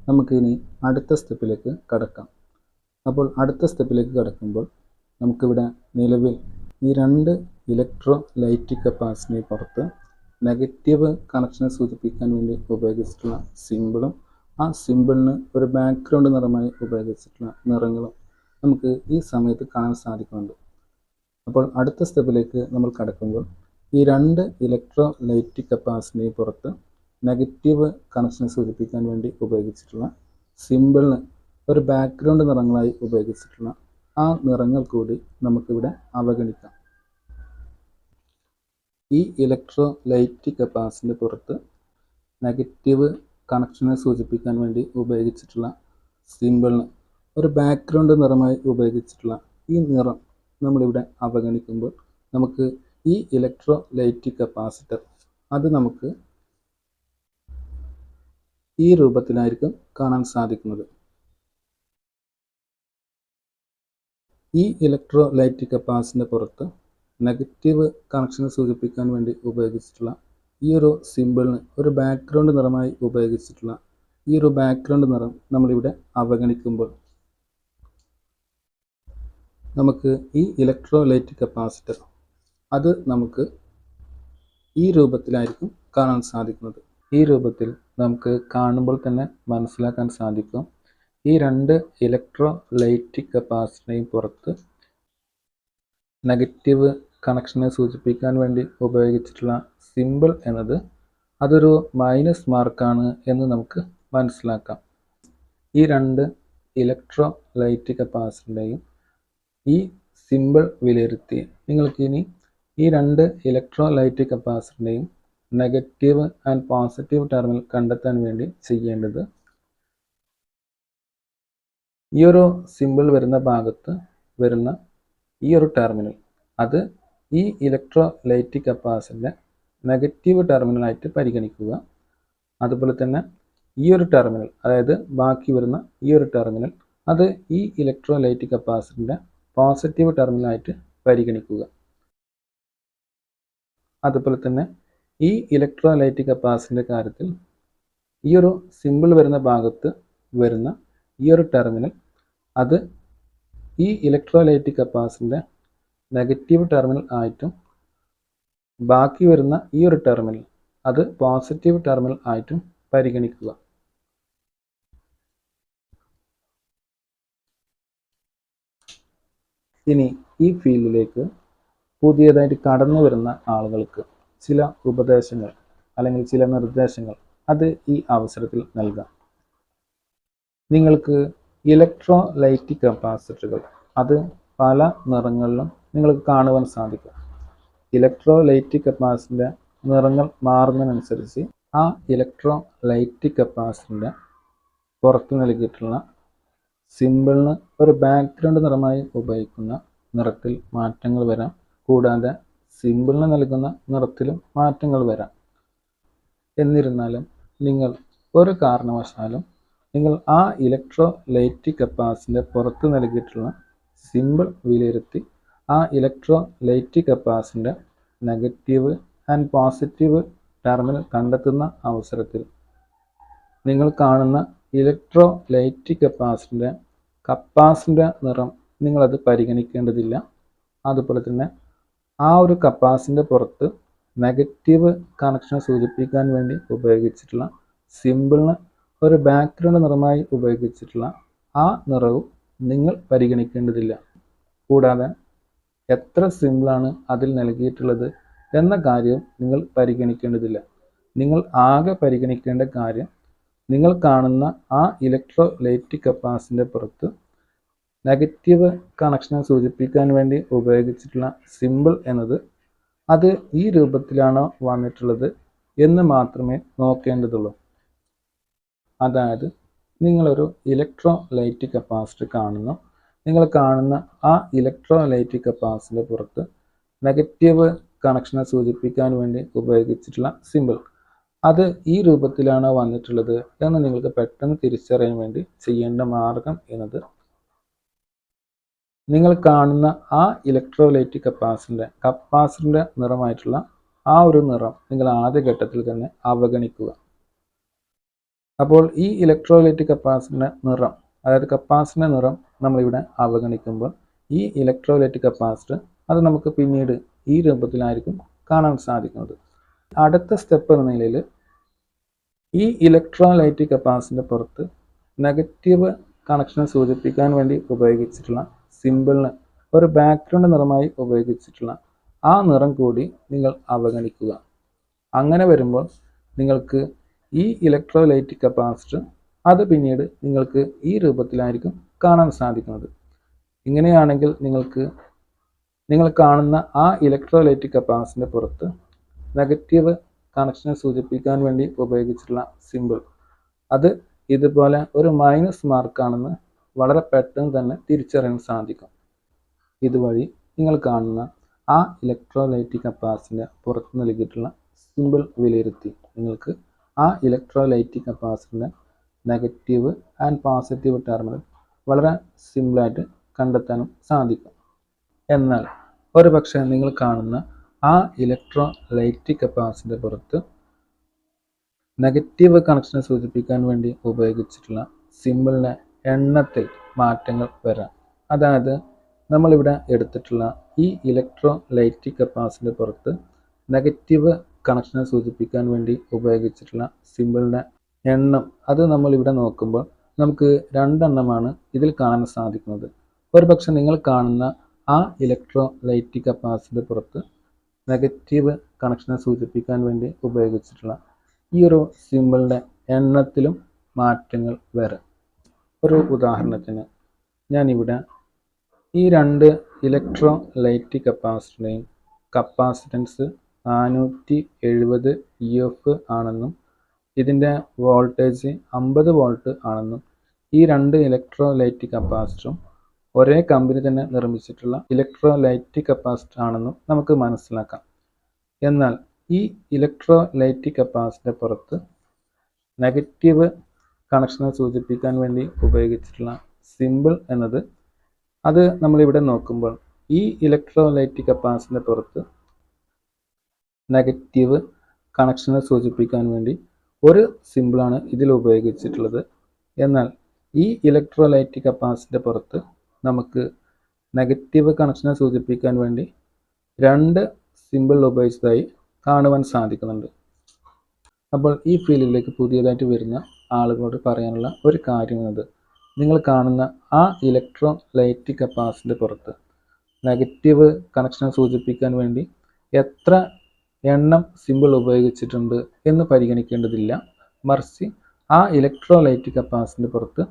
നമുക്കിനി അടുത്ത സ്റ്റെപ്പിലേക്ക് കടക്കാം. അപ്പോൾ അടുത്ത സ്റ്റെപ്പിലേക്ക് കടക്കുമ്പോൾ നമുക്കിവിടെ നിലവിൽ ഈ 2 ഇലക്ട്രോലൈറ്റിക് കപ്പാസിറ്ററിന് പുറത്ത് നെഗറ്റീവ് കണക്ഷനെ സൂചിപ്പിക്കാൻ വേണ്ടി ഉപയോഗിച്ചിട്ടുള്ള സിമ്പിളും ആ സിമ്പിളിന് ഒരു ബാക്ക്ഗ്രൗണ്ട് നിറമായി ഉപയോഗിച്ചിട്ടുള്ള നിറങ്ങളും നമുക്ക് ഈ സമയത്ത് കാണാൻ സാധിക്കുന്നുണ്ട്. അപ്പോൾ അടുത്ത സ്റ്റെപ്പിലേക്ക് നമ്മൾ കടക്കുമ്പോൾ ഈ 2 ഇലക്ട്രോലൈറ്റിക് കപ്പാസിറ്ററിന് പുറത്ത് നെഗറ്റീവ് കണക്ഷനെ സൂചിപ്പിക്കാൻ വേണ്ടി ഉപയോഗിച്ചിട്ടുള്ള സിമ്പിളിന് ഒരു ബാക്ക്ഗ്രൗണ്ട് നിറങ്ങളായി ഉപയോഗിച്ചിട്ടുള്ള ആ നിറങ്ങൾ കൂടി നമുക്കിവിടെ അവഗണിക്കാം. ഈ ഇലക്ട്രോലൈറ്റിക് കപ്പാസിറ്ററിന് പുറത്ത് നെഗറ്റീവ് കണക്ഷനെ സൂചിപ്പിക്കാൻ വേണ്ടി ഉപയോഗിച്ചിട്ടുള്ള സിമ്പിളിന് ഒരു ബാക്ക്ഗ്രൗണ്ട് നിറമായി ഉപയോഗിച്ചിട്ടുള്ള ഈ നിറം നമ്മളിവിടെ അവഗണിക്കുമ്പോൾ നമുക്ക് ഈ ഇലക്ട്രോലൈറ്റിക് കപ്പാസിറ്റർ അത് നമുക്ക് ഈ രൂപത്തിലായിരിക്കും കാണാൻ സാധിക്കുന്നത്. ഈ ഇലക്ട്രോലൈറ്റിക് കപ്പാസിറ്ററിൻ്റെ പുറത്ത് നെഗറ്റീവ് കണക്ഷനെ സൂചിപ്പിക്കാൻ വേണ്ടി ഉപയോഗിച്ചിട്ടുള്ള ഈ ഒരു സിമ്പിളിന് ഒരു ബാക്ക്ഗ്രൗണ്ട് നിറമായി ഉപയോഗിച്ചിട്ടുള്ള ഈ ഒരു ബാക്ക്ഗ്രൗണ്ട് നിറം നമ്മളിവിടെ അവഗണിക്കുമ്പോൾ നമുക്ക് ഈ ഇലക്ട്രോലൈറ്റിക് കപ്പാസിറ്റർ അത് നമുക്ക് ഈ രൂപത്തിലായിരിക്കും കാണാൻ സാധിക്കുന്നത്. ഈ രൂപത്തിൽ നമുക്ക് കാണുമ്പോൾ തന്നെ മനസ്സിലാക്കാൻ സാധിക്കും ഈ രണ്ട് ഇലക്ട്രോലൈറ്റിക് കപ്പാസിറ്ററിനെയും പുറത്ത് നെഗറ്റീവ് കണക്ഷനെ സൂചിപ്പിക്കാൻ വേണ്ടി ഉപയോഗിച്ചിട്ടുള്ള സിമ്പിൾ എന്നത് അതൊരു മൈനസ് മാർക്കാണ് എന്ന് നമുക്ക് മനസ്സിലാക്കാം. ഈ രണ്ട് ഇലക്ട്രോലൈറ്റിക് കപ്പാസിറ്ററിൻ്റെയും ഈ സിമ്പിൾ വിലയിരുത്തി നിങ്ങൾക്കിനി ഈ രണ്ട് ഇലക്ട്രോലൈറ്റിക് കപ്പാസിറ്ററിൻ്റെയും നെഗറ്റീവ് ആൻഡ് പോസിറ്റീവ് ടെർമിനൽ കണ്ടെത്താൻ വേണ്ടി ചെയ്യേണ്ടത് ഈ ഒരു സിമ്പിൾ വരുന്ന ഭാഗത്ത് വരുന്ന ഈ ഒരു ടെർമിനൽ അത് ഈ ഇലക്ട്രോലൈറ്റിക് കപ്പാസിറ്ററിൻ്റെ നെഗറ്റീവ് ടെർമിനലായിട്ട് പരിഗണിക്കുക. അതുപോലെ തന്നെ ഈ ഒരു ടെർമിനൽ അതായത് ബാക്കി വരുന്ന ഈ ഒരു ടെർമിനൽ അത് ഈ ഇലക്ട്രോലൈറ്റിക് കപ്പാസിറ്ററിൻ്റെ പോസിറ്റീവ് ടെർമിനലായിട്ട് പരിഗണിക്കുക. അതുപോലെ തന്നെ ഈ ഇലക്ട്രോലൈറ്റിക് കപ്പാസിറ്ററിൻ്റെ കാര്യത്തിൽ ഈ ഒരു സിമ്പിൾ വരുന്ന ഭാഗത്ത് വരുന്ന ഈ ഒരു ടെർമിനൽ അത് ഈ ഇലക്ട്രോലൈറ്റിക് കപ്പാസിറ്ററിൻ്റെ നെഗറ്റീവ് ടെർമിനൽ ആയിട്ടും ബാക്കി വരുന്ന ഈ ഒരു ടെർമിനൽ അത് പോസിറ്റീവ് ടെർമിനൽ ആയിട്ടും പരിഗണിക്കുക. ഇനി ഈ ഫീൽഡിലേക്ക് പുതിയതായിട്ട് കടന്നു വരുന്ന ആളുകൾക്ക് ചില ഉപദേശങ്ങൾ അല്ലെങ്കിൽ ചില നിർദ്ദേശങ്ങൾ അത് ഈ അവസരത്തിൽ നൽകാം. നിങ്ങൾക്ക് ഇലക്ട്രോലൈറ്റിക് കപ്പാസിറ്ററുകൾ അത് പല നിറങ്ങളിലും നിങ്ങൾക്ക് കാണുവാൻ സാധിക്കും. ഇലക്ട്രോലൈറ്റിക് കപ്പാസിറ്ററിൻ്റെ നിറങ്ങൾ മാറുന്നതിനനുസരിച്ച് ആ ഇലക്ട്രോലൈറ്റിക് കപ്പാസിറ്ററിൻ്റെ പുറത്ത് നൽകിയിട്ടുള്ള സിമ്പിളിന് ഒരു ബാക്ക്ഗ്രൗണ്ട് നിറമായി ഉപയോഗിക്കുന്ന നിറത്തിൽ മാറ്റങ്ങൾ വരാം. കൂടാതെ സിമ്പിളിന് നൽകുന്ന നിറത്തിലും മാറ്റങ്ങൾ വരാം. എന്നിരുന്നാലും നിങ്ങൾ ഒരു കാരണവശാലും നിങ്ങൾ ആ ഇലക്ട്രോലൈറ്റിക് കപ്പാസിറ്ററിൻ്റെ പുറത്ത് നൽകിയിട്ടുള്ള സിമ്പിൾ വിലയിരുത്തി ആ ഇലക്ട്രോലൈറ്റിക് കപ്പാസിറ്ററിൻ്റെ നെഗറ്റീവ് ആൻഡ് പോസിറ്റീവ് ടെർമിനൽ കണ്ടെത്തുന്ന അവസരത്തിൽ നിങ്ങൾ കാണുന്ന ഇലക്ട്രോലൈറ്റിക് കപ്പാസിറ്ററിൻ്റെ നിറം നിങ്ങളത് പരിഗണിക്കേണ്ടതില്ല. അതുപോലെ തന്നെ ആ ഒരു കപ്പാസിറ്ററിൻ്റെ പുറത്ത് നെഗറ്റീവ് കണക്ഷനെ സൂചിപ്പിക്കാൻ വേണ്ടി ഉപയോഗിച്ചിട്ടുള്ള സിമ്പിളിന് ഒരു ബാക്ക്ഗ്രൗണ്ട് നിറമായി ഉപയോഗിച്ചിട്ടുള്ള ആ നിറവും നിങ്ങൾ പരിഗണിക്കേണ്ടതില്ല. കൂടാതെ എത്ര സിമ്പിളാണ് അതിൽ നൽകിയിട്ടുള്ളത് എന്ന കാര്യവും നിങ്ങൾ പരിഗണിക്കേണ്ടതില്ല. നിങ്ങൾ ആകെ പരിഗണിക്കേണ്ട കാര്യം നിങ്ങൾ കാണുന്ന ആ ഇലക്ട്രോലൈറ്റിക് കപ്പാസിറ്ററിൻ്റെ പുറത്ത് നെഗറ്റീവ് കണക്ഷനെ സൂചിപ്പിക്കാൻ വേണ്ടി ഉപയോഗിച്ചിട്ടുള്ള സിമ്പിൾ എന്നത് അത് ഈ രൂപത്തിലാണോ വന്നിട്ടുള്ളത് എന്ന് മാത്രമേ നോക്കേണ്ടതുള്ളൂ. അതായത് നിങ്ങളൊരു ഇലക്ട്രോലൈറ്റിക് കപ്പാസിറ്റർ കാണുന്നു. നിങ്ങൾ കാണുന്ന ആ ഇലക്ട്രോലൈറ്റിക് കപ്പാസിറ്ററിൻ്റെ പുറത്ത് നെഗറ്റീവ് കണക്ഷനെ സൂചിപ്പിക്കാൻ വേണ്ടി ഉപയോഗിച്ചിട്ടുള്ള സിമ്പിൾ അത് ഈ രൂപത്തിലാണോ വന്നിട്ടുള്ളത് എന്ന് നിങ്ങൾക്ക് പെട്ടെന്ന് തിരിച്ചറിയാൻ വേണ്ടി ചെയ്യേണ്ട മാർഗം എന്നത് നിങ്ങൾ കാണുന്ന ആ ഇലക്ട്രോലൈറ്റിക് കപ്പാസിറ്ററിൻ്റെ നിറമായിട്ടുള്ള ആ ഒരു നിറം നിങ്ങൾ ആദ്യഘട്ടത്തിൽ തന്നെ അവഗണിക്കുക. അപ്പോൾ ഈ ഇലക്ട്രോലൈറ്റിക് കപ്പാസിറ്ററിൻ്റെ നിറം അതായത് കപ്പാസിറ്ററിൻ്റെ നിറം നമ്മളിവിടെ അവഗണിക്കുമ്പോൾ ഈ ഇലക്ട്രോലൈറ്റിക് കപ്പാസിറ്റർ അത് നമുക്ക് പിന്നീട് ഈ രൂപത്തിലായിരിക്കും കാണാൻ സാധിക്കുന്നത്. അടുത്ത സ്റ്റെപ്പ് എന്ന നിലയിൽ ഈ ഇലക്ട്രോലൈറ്റിക് കപ്പാസിറ്ററിൻ്റെ പുറത്ത് നെഗറ്റീവ് കണക്ഷനെ സൂചിപ്പിക്കാൻ വേണ്ടി ഉപയോഗിച്ചിട്ടുള്ള സിമ്പിളിന് ഒരു ബാക്ക്ഗ്രൗണ്ട് നിറമായി ഉപയോഗിച്ചിട്ടുള്ള ആ നിറം കൂടി നിങ്ങൾ അവഗണിക്കുക. അങ്ങനെ വരുമ്പോൾ നിങ്ങൾക്ക് ഈ ഇലക്ട്രോലൈറ്റിക് കപ്പാസിറ്റർ അത് പിന്നീട് നിങ്ങൾക്ക് ഈ രൂപത്തിലായിരിക്കും കാണാൻ സാധിക്കുന്നത്. ഇങ്ങനെയാണെങ്കിൽ നിങ്ങൾ കാണുന്ന ആ ഇലക്ട്രോലൈറ്റിക് കപ്പാസിറ്ററിൻ്റെ പുറത്ത് നെഗറ്റീവ് കണക്ഷനെ സൂചിപ്പിക്കാൻ വേണ്ടി ഉപയോഗിച്ചിട്ടുള്ള സിമ്പിൾ അത് ഇതുപോലെ ഒരു മൈനസ് മാർക്കാണെന്ന് വളരെ പെട്ടെന്ന് തന്നെ തിരിച്ചറിയാൻ സാധിക്കും. ഇതുവഴി നിങ്ങൾ കാണുന്ന ആ ഇലക്ട്രോലൈറ്റിക് കപ്പാസിറ്ററിൻ്റെ പുറത്ത് നൽകിയിട്ടുള്ള സിമ്പിൾ വിലയിരുത്തി നിങ്ങൾക്ക് ആ ഇലക്ട്രോലൈറ്റിക് കപ്പാസിറ്ററിൻ്റെ നെഗറ്റീവ് ആൻഡ് പോസിറ്റീവ് ടെർമിനൽ വളരെ സിമ്പിളായിട്ട് കണ്ടെത്താനും സാധിക്കും. എന്നാൽ ഒരു പക്ഷേ നിങ്ങൾ കാണുന്ന ആ ഇലക്ട്രോലൈറ്റിക് കപ്പാസിറ്ററിന്റെ പുറത്ത് നെഗറ്റീവ് കണക്ഷനെ സൂചിപ്പിക്കാൻ വേണ്ടി ഉപയോഗിച്ചിട്ടുള്ള സിമ്പിളിൻ്റെ എണ്ണത്തിൽ മാറ്റങ്ങൾ വരാം. അതായത് നമ്മളിവിടെ എടുത്തിട്ടുള്ള ഈ ഇലക്ട്രോലൈറ്റിക് കപ്പാസിറ്ററിന്റെ പുറത്ത് നെഗറ്റീവ് കണക്ഷനെ സൂചിപ്പിക്കാൻ വേണ്ടി ഉപയോഗിച്ചിട്ടുള്ള സിമ്പിളിൻ്റെ എണ്ണം അത് നമ്മളിവിടെ നോക്കുമ്പോൾ നമുക്ക് 2 എണ്ണമാണ് ഇതിൽ കാണാൻ സാധിക്കുന്നത്. ഒരു പക്ഷെ നിങ്ങൾ കാണുന്ന ആ ഇലക്ട്രോലൈറ്റിക് കപ്പാസിറ്ററിന്റെ പുറത്ത് നെഗറ്റീവ് കണക്ഷനെ സൂചിപ്പിക്കാൻ വേണ്ടി ഉപയോഗിച്ചിട്ടുള്ള ഈ ഒരു സിമ്പിളിൻ്റെ എണ്ണത്തിലും മാറ്റങ്ങൾ വരാം. ഒരു ഉദാഹരണത്തിന് ഞാനിവിടെ ഈ 2 ഇലക്ട്രോലൈറ്റിക് കപ്പാസിറ്ററിൻ്റെയും കപ്പാസിറ്റൻസ് 470 UF ആണെന്നും ഇതിൻ്റെ വോൾട്ടേജ് 50 വോൾട്ട് ആണെന്നും ഈ 2 ഇലക്ട്രോലൈറ്റിക് കപ്പാസിറ്ററും ഒരേ കമ്പനി തന്നെ നിർമ്മിച്ചിട്ടുള്ള ഇലക്ട്രോലൈറ്റിക് കപ്പാസിറ്റർ ആണെന്നും നമുക്ക് മനസ്സിലാക്കാം. എന്നാൽ ഈ ഇലക്ട്രോലൈറ്റിക് കപ്പാസിറ്ററിന്റെ പുറത്ത് നെഗറ്റീവ് കണക്ഷനെ സൂചിപ്പിക്കാൻ വേണ്ടി ഉപയോഗിച്ചിട്ടുള്ള സിമ്പിൾ എന്നത് അത് നമ്മളിവിടെ നോക്കുമ്പോൾ ഈ ഇലക്ട്രോലൈറ്റിക് കപ്പാസിറ്ററിന്റെ പുറത്ത് നെഗറ്റീവ് കണക്ഷനെ സൂചിപ്പിക്കാൻ വേണ്ടി ഒരു സിമ്പിളാണ് ഇതിൽ ഉപയോഗിച്ചിട്ടുള്ളത്. എന്നാൽ ഈ ഇലക്ട്രോലൈറ്റിക് കപ്പാസിറ്ററിന്റെ പുറത്ത് നമുക്ക് നെഗറ്റീവ് കണക്ഷനെ സൂചിപ്പിക്കാൻ വേണ്ടി 2 സിമ്പിൾ ഉപയോഗിച്ചതായി കാണുവാൻ സാധിക്കുന്നുണ്ട്. അപ്പോൾ ഈ ഫീൽഡിലേക്ക് പുതിയതായിട്ട് വരുന്ന ആളുകളോട് പറയാനുള്ള ഒരു കാര്യം എന്നത് നിങ്ങൾ കാണുന്ന ആ ഇലക്ട്രോലൈറ്റിക് കപ്പാസിറ്ററിന്റെ പുറത്ത് നെഗറ്റീവ് കണക്ഷനെ സൂചിപ്പിക്കാൻ വേണ്ടി എത്ര എണ്ണം സിമ്പിൾ ഉപയോഗിച്ചിട്ടുണ്ട് എന്ന് പരിഗണിക്കേണ്ടതില്ല. മറിച്ച് ആ ഇലക്ട്രോലൈറ്റിക് കപ്പാസിറ്ററിന്റെ പുറത്ത്